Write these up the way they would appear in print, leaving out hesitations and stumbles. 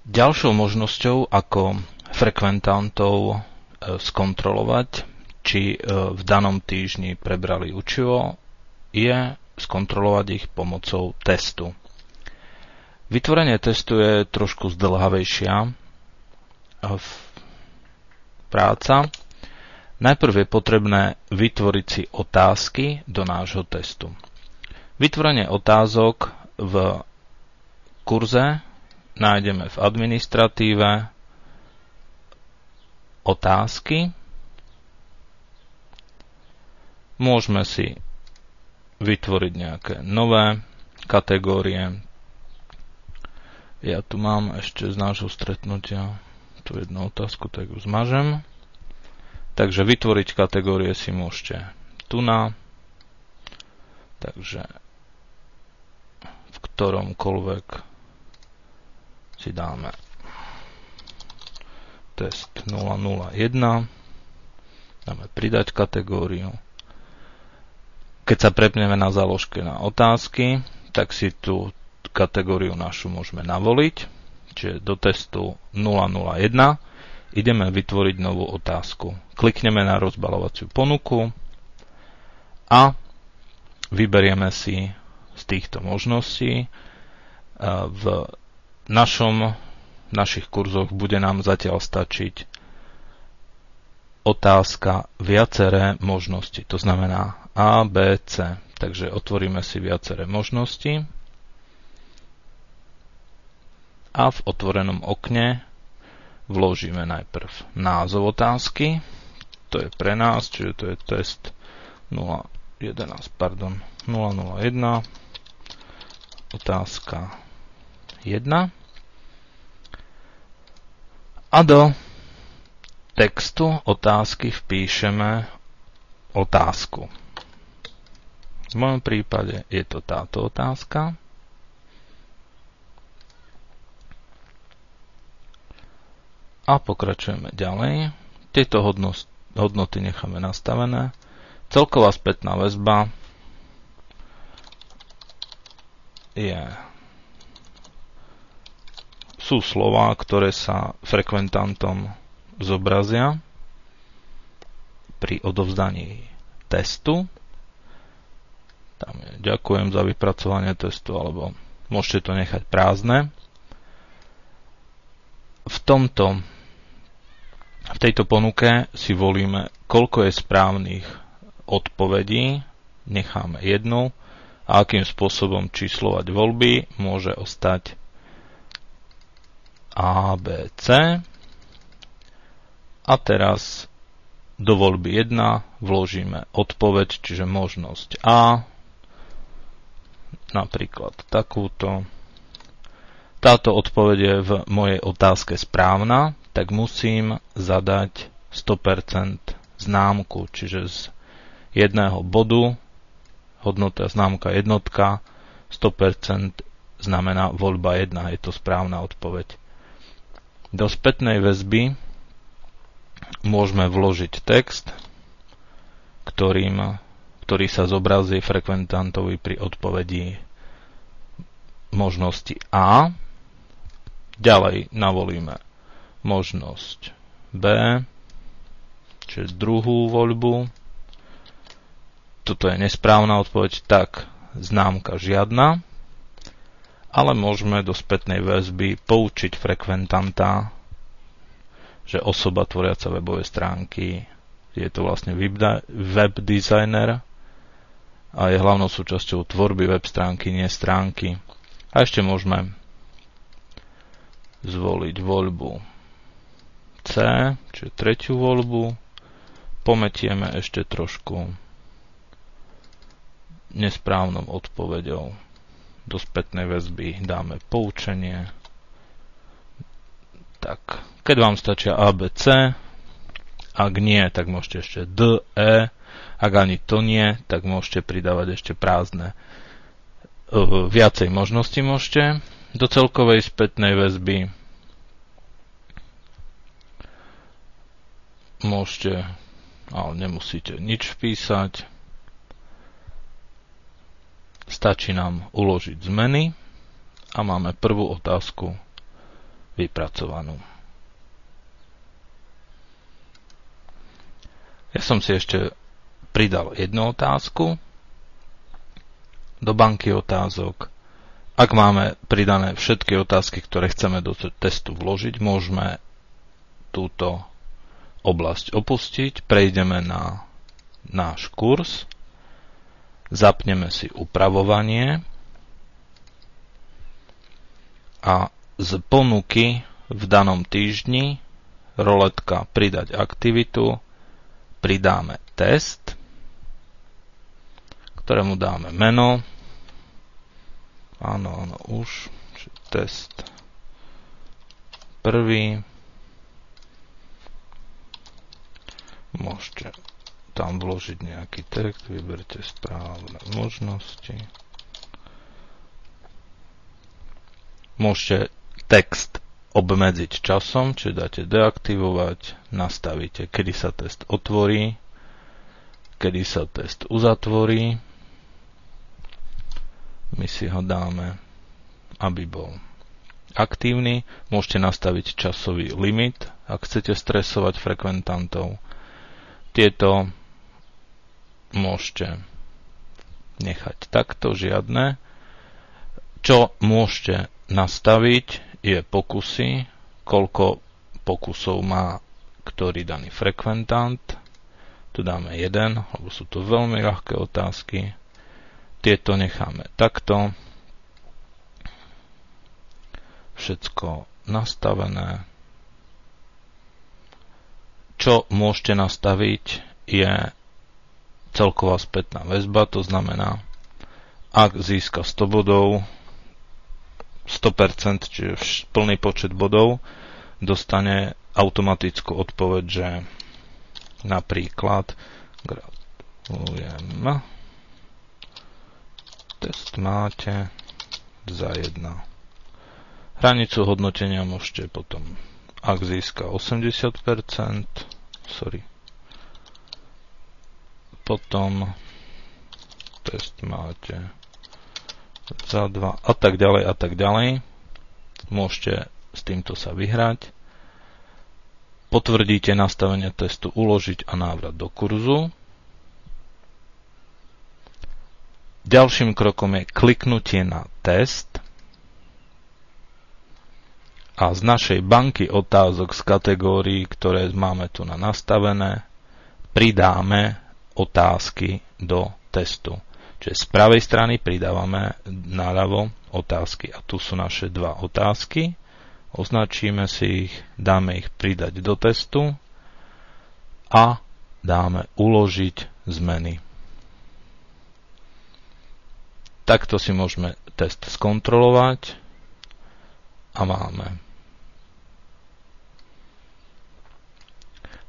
Ďalšou možnosťou, ako frekventantov skontrolovať, či v danom týždni prebrali učivo, je skontrolovať ich pomocou testu. Vytvorenie testu je trošku zdĺhavejšia práca. Najprv je potrebné vytvoriť si otázky do nášho testu. Vytvorenie otázok v kurze nájdeme v administratíve otázky. Môžeme si vytvoriť nejaké nové kategórie. Ja tu mám ešte z nášho stretnutia tú jednu otázku, tak ju zmažem. Takže vytvoriť kategórie si môžete tu na. Takže v ktoromkoľvek si dáme test 001, dáme pridať kategóriu. Keď sa prepneme na záložke na otázky, tak si tú kategóriu našu môžeme navoliť, čiže do testu 001 ideme vytvoriť novú otázku. Klikneme na rozbaľovaciu ponuku a vyberieme si z týchto možností. V našich kurzoch bude nám zatiaľ stačiť otázka viaceré možnosti. To znamená A, B, C. Takže otvoríme si viaceré možnosti a v otvorenom okne vložíme najprv názov otázky. To je pre nás, čiže to je test 001. Otázka 1. A do textu otázky vpíšeme otázku. V mojom prípade je to táto otázka. A pokračujeme ďalej. Tieto hodnoty necháme nastavené. Celková spätná väzba sú slová, ktoré sa frekventantom zobrazia pri odovzdaní testu. Tam je ďakujem za vypracovanie testu, alebo môžete to nechať prázdne. V tejto ponuke si volíme, koľko je správnych odpovedí, necháme jednu a akým spôsobom číslovať voľby môže ostať A, B, C. A teraz do voľby 1 vložíme odpoveď, čiže možnosť A, napríklad takúto. Táto odpoveď je v mojej otázke správna, tak musím zadať 100% známku, čiže z jedného bodu, hodnota známka jednotka, 100% znamená voľba 1, je to správna odpoveď. Do spätnej väzby môžeme vložiť text, ktorý sa zobrazí frekventantovi pri odpovedi možnosti A. Ďalej navolíme možnosť B, čiže druhú voľbu. Toto je nesprávna odpoveď, tak známka žiadna. Ale môžeme do spätnej väzby poučiť frekventanta, že osoba tvoriaca webové stránky je to vlastne web designer a je hlavnou súčasťou tvorby web stránky, nie stránky. A ešte môžeme zvoliť voľbu C, čiže tretiu voľbu. Pometieme ešte trošku nesprávnou odpoveďou. Do spätnej väzby dáme poučenie. Tak, keď vám stačia A, B, C, ak nie, tak môžete ešte D, E, ak ani to nie, tak môžete pridávať ešte prázdne. Viacej možností môžete. Do celkovej spätnej väzby môžete, ale nemusíte nič vpísať. Stačí nám uložiť zmeny a máme prvú otázku vypracovanú. Ja som si ešte pridal jednu otázku do banky otázok. Ak máme pridané všetky otázky, ktoré chceme do testu vložiť, môžeme túto oblasť opustiť, prejdeme na náš kurz, zapneme si upravovanie a z ponuky v danom týždni roletka pridať aktivitu pridáme test, ktorému dáme meno. Áno, už test prvý. Môžete tam vložiť nejaký text, vyberte správne možnosti. Môžete text obmedziť časom, čiže dáte deaktivovať, nastavíte, kedy sa test otvorí, kedy sa test uzatvorí. My si ho dáme, aby bol aktívny. Môžete nastaviť časový limit, ak chcete stresovať frekventantov. Tieto môžete nechať takto, žiadne. Čo môžete nastaviť, je pokusy, koľko pokusov má ktorý daný frekventant. Tu dáme 1, lebo sú to veľmi ľahké otázky. Tieto necháme takto. Všetko nastavené. Čo môžete nastaviť, je celková spätná väzba, to znamená, ak získa 100 bodov, 100%, čiže plný počet bodov, dostane automatickú odpoveď, že napríklad gratulujem, test máte za 1. Hranicu hodnotenia môžete potom, ak získa 80%, potom test máte za 2 a tak ďalej a tak ďalej. Môžete s týmto sa vyhrať. Potvrdíte nastavenie testu uložiť a návrat do kurzu. Ďalším krokom je kliknutie na test a z našej banky otázok z kategórií, ktoré máme tu nastavené, pridáme otázky do testu. Čiže z pravej strany pridávame naľavo otázky. A tu sú naše 2 otázky. Označíme si ich, dáme ich pridať do testu a dáme uložiť zmeny. Takto si môžeme test skontrolovať a máme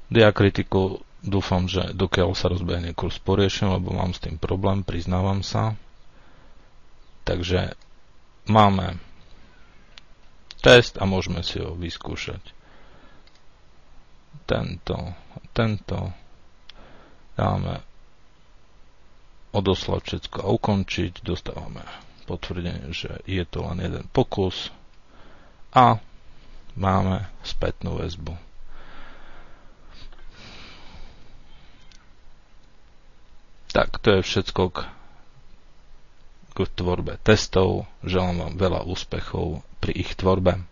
diakritiku. Dúfam, že dokiaľ sa rozbehne kurz poriešim, lebo mám s tým problém, priznávam sa. Takže máme test a môžeme si ho vyskúšať. Tento dáme odoslať všetko a ukončiť. Dostávame potvrdenie, že je to len jeden pokus a máme spätnú väzbu. Tak, to je všetko k tvorbe testov. Želám vám veľa úspechov pri ich tvorbe.